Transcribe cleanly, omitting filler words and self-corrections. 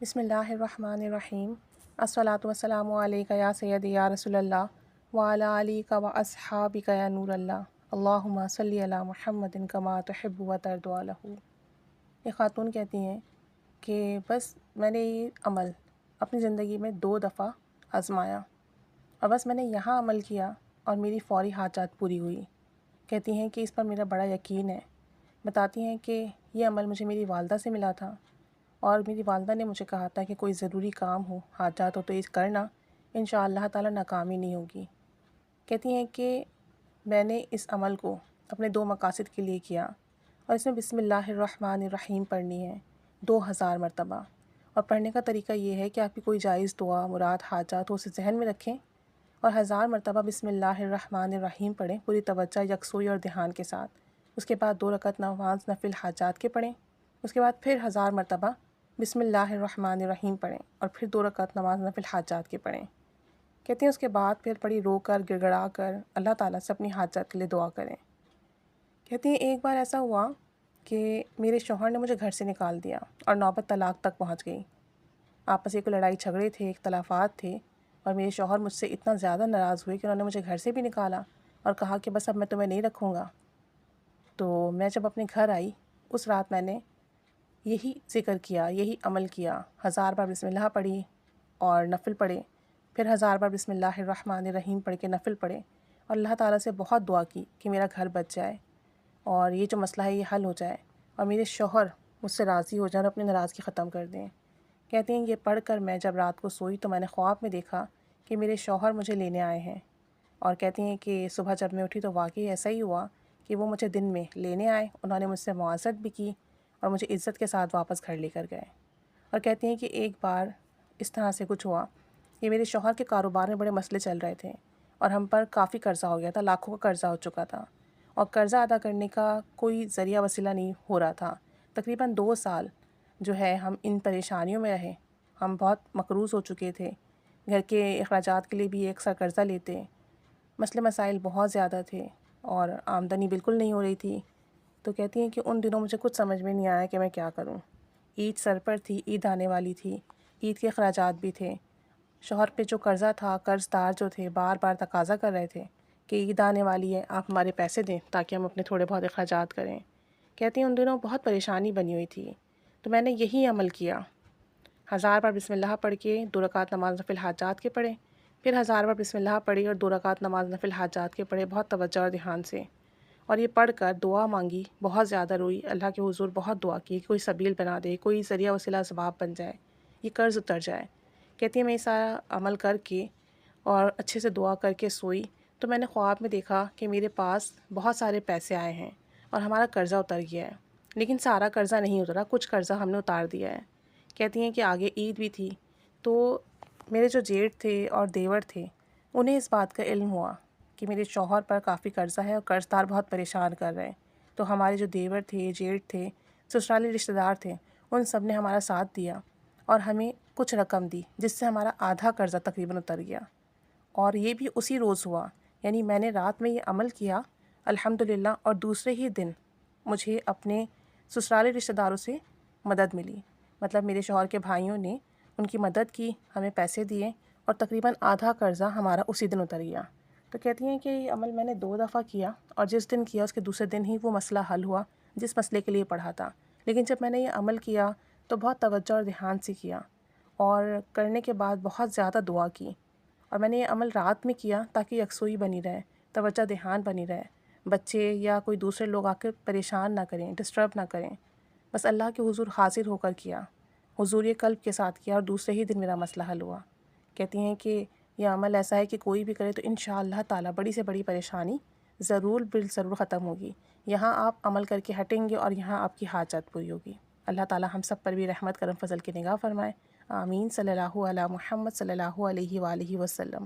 بسم اللہ الرحمن الرحیم الصلاۃ والسلام علیک یا سیدی یا رسول اللہ وعلی آلک و اصحابک یا نور اللہ اللہم صلی علی محمد کما تحب و ترضی عنہ۔ ایک خاتون کہتی ہیں کہ بس میں نے یہ عمل اپنی زندگی میں 2 دفعہ آزمایا اور بس میں نے یہاں عمل کیا اور میری فوری حاجات پوری ہوئی۔ کہتی ہیں کہ اس پر میرا بڑا یقین ہے۔ بتاتی ہیں کہ یہ عمل مجھے میری والدہ سے ملا تھا اور میری والدہ نے مجھے کہا تھا کہ کوئی ضروری کام ہو، حاجات ہو تو اس کرنا، انشاءاللہ اللہ تعالیٰ ناکامی نہیں ہوگی۔ کہتی ہیں کہ میں نے اس عمل کو اپنے 2 مقاصد کے لیے کیا اور اس میں بسم اللہ الرحمن الرحیم پڑھنی ہے 2000 مرتبہ، اور پڑھنے کا طریقہ یہ ہے کہ آپ کی کوئی جائز دعا، مراد، حاجات ہو اسے ذہن میں رکھیں اور 1000 مرتبہ بسم اللہ الرحمن الرحیم پڑھیں پوری توجہ، یکسوئی اور دھیان کے ساتھ۔ اس کے بعد 2 رکعت نماز نفل حاجات کے پڑھیں، اس کے بعد پھر 1000 مرتبہ بسم اللہ الرحمن الرحیم پڑھیں اور پھر 2 رکعت نماز نفل حاجات کے پڑھیں۔ کہتے ہیں اس کے بعد پھر بڑی رو کر گڑ گڑا کر اللہ تعالیٰ سے اپنی حاجات کے لیے دعا کریں۔ کہتی ہیں ایک بار ایسا ہوا کہ میرے شوہر نے مجھے گھر سے نکال دیا اور نوبت طلاق تک پہنچ گئی۔ آپس میں کوئی لڑائی جھگڑے تھے، اختلافات تھے، اور میرے شوہر مجھ سے اتنا زیادہ ناراض ہوئے کہ انہوں نے مجھے گھر سے بھی نکالا اور کہا کہ بس اب میں تمہیں نہیں رکھوں گا۔ تو میں جب اپنے گھر آئی اس رات میں نے یہی ذکر کیا، یہی عمل کیا، 1000 بار بسم اللہ پڑھی اور نفل پڑھے، پھر 1000 بار بسم اللہ الرحمن الرحیم پڑھ کے نفل پڑھے اور اللہ تعالیٰ سے بہت دعا کی کہ میرا گھر بچ جائے اور یہ جو مسئلہ ہے یہ حل ہو جائے اور میرے شوہر مجھ سے راضی ہو جائیں اور اپنی ناراضگی ختم کر دیں۔ کہتے ہیں یہ پڑھ کر میں جب رات کو سوئی تو میں نے خواب میں دیکھا کہ میرے شوہر مجھے لینے آئے ہیں، اور کہتی ہیں کہ صبح جب میں اٹھی تو واقعی ایسا ہی ہوا کہ وہ مجھے دن میں لینے آئے، انہوں نے مجھ سے معاذت بھی کی اور مجھے عزت کے ساتھ واپس گھر لے کر گئے۔ اور کہتی ہیں کہ ایک بار اس طرح سے کچھ ہوا کہ میرے شوہر کے کاروبار میں بڑے مسئلے چل رہے تھے اور ہم پر کافی قرضہ ہو گیا تھا، لاکھوں کا قرضہ ہو چکا تھا اور قرضہ ادا کرنے کا کوئی ذریعہ وسیلہ نہیں ہو رہا تھا۔ تقریباً 2 سال جو ہے ہم ان پریشانیوں میں رہے، ہم بہت مقروض ہو چکے تھے، گھر کے اخراجات کے لیے بھی ایک سا قرضہ لیتے، مسئلے مسائل بہت زیادہ تھے اور آمدنی بالکل نہیں ہو رہی تھی۔ تو کہتی ہیں کہ ان دنوں مجھے کچھ سمجھ میں نہیں آیا کہ میں کیا کروں۔ عید سر پر تھی، عید آنے والی تھی، عید کے اخراجات بھی تھے، شوہر پہ جو قرضہ تھا، قرض دار جو تھے بار بار تقاضا کر رہے تھے کہ عید آنے والی ہے، آپ ہمارے پیسے دیں تاکہ ہم اپنے تھوڑے بہت اخراجات کریں۔ کہتی ہیں ان دنوں بہت پریشانی بنی ہوئی تھی، تو میں نے یہی عمل کیا، 1000 بار بسم اللہ پڑھ کے 2 رکعت نماز نفل حاجات کے پڑھے، پھر 1000 بار بسم اللہ پڑھی اور 2 رکعت نماز نفل حاجات کے پڑھے بہت توجہ اور دھیان سے، اور یہ پڑھ کر دعا مانگی، بہت زیادہ روئی، اللہ کے حضور بہت دعا کی کہ کوئی سبیل بنا دے، کوئی ذریعہ وسیلہ اسباب بن جائے، یہ قرض اتر جائے۔ کہتی ہے میں یہ سارا عمل کر کے اور اچھے سے دعا کر کے سوئی تو میں نے خواب میں دیکھا کہ میرے پاس بہت سارے پیسے آئے ہیں اور ہمارا قرضہ اتر گیا ہے، لیکن سارا قرضہ نہیں اترا، کچھ قرضہ ہم نے اتار دیا ہے۔ کہتی ہیں کہ آگے عید بھی تھی تو میرے جو جیٹھ تھے اور دیور تھے انہیں اس بات کا علم ہوا کہ میرے شوہر پر کافی قرضہ ہے اور قرض دار بہت پریشان کر رہے ہیں، تو ہمارے جو دیور تھے، جیٹھ تھے، سسرالی رشتہ دار تھے، ان سب نے ہمارا ساتھ دیا اور ہمیں کچھ رقم دی جس سے ہمارا آدھا قرضہ تقریباً اتر گیا، اور یہ بھی اسی روز ہوا، یعنی میں نے رات میں یہ عمل کیا الحمدللہ، اور دوسرے ہی دن مجھے اپنے سسرالی رشتہ داروں سے مدد ملی، مطلب میرے شوہر کے بھائیوں نے ان کی مدد کی، ہمیں پیسے دیے اور تقریباً آدھا قرضہ ہمارا اسی دن اتر گیا۔ تو کہتی ہیں کہ یہ عمل میں نے 2 دفعہ کیا اور جس دن کیا اس کے دوسرے دن ہی وہ مسئلہ حل ہوا جس مسئلے کے لیے پڑھا تھا، لیکن جب میں نے یہ عمل کیا تو بہت توجہ اور دھیان سے کیا اور کرنے کے بعد بہت زیادہ دعا کی، اور میں نے یہ عمل رات میں کیا تاکہ یکسوئی بنی رہے، توجہ دھیان بنی رہے، بچے یا کوئی دوسرے لوگ آ کے پریشان نہ کریں، ڈسٹرب نہ کریں، بس اللہ کے حضور حاضر ہو کر کیا، حضور قلب کے ساتھ کیا، اور دوسرے ہی دن میرا مسئلہ حل ہوا۔ کہتی ہیں کہ یہ عمل ایسا ہے کہ کوئی بھی کرے تو انشاءاللہ تعالیٰ بڑی سے بڑی پریشانی ضرور ضرور ختم ہوگی، یہاں آپ عمل کر کے ہٹیں گے اور یہاں آپ کی حاجت پوری ہوگی۔ اللہ تعالیٰ ہم سب پر بھی رحمت کرم فضل کی نگاہ فرمائے، آمین۔ صلی اللہ علی محمد صلی اللہ علیہ وآلہ وسلم۔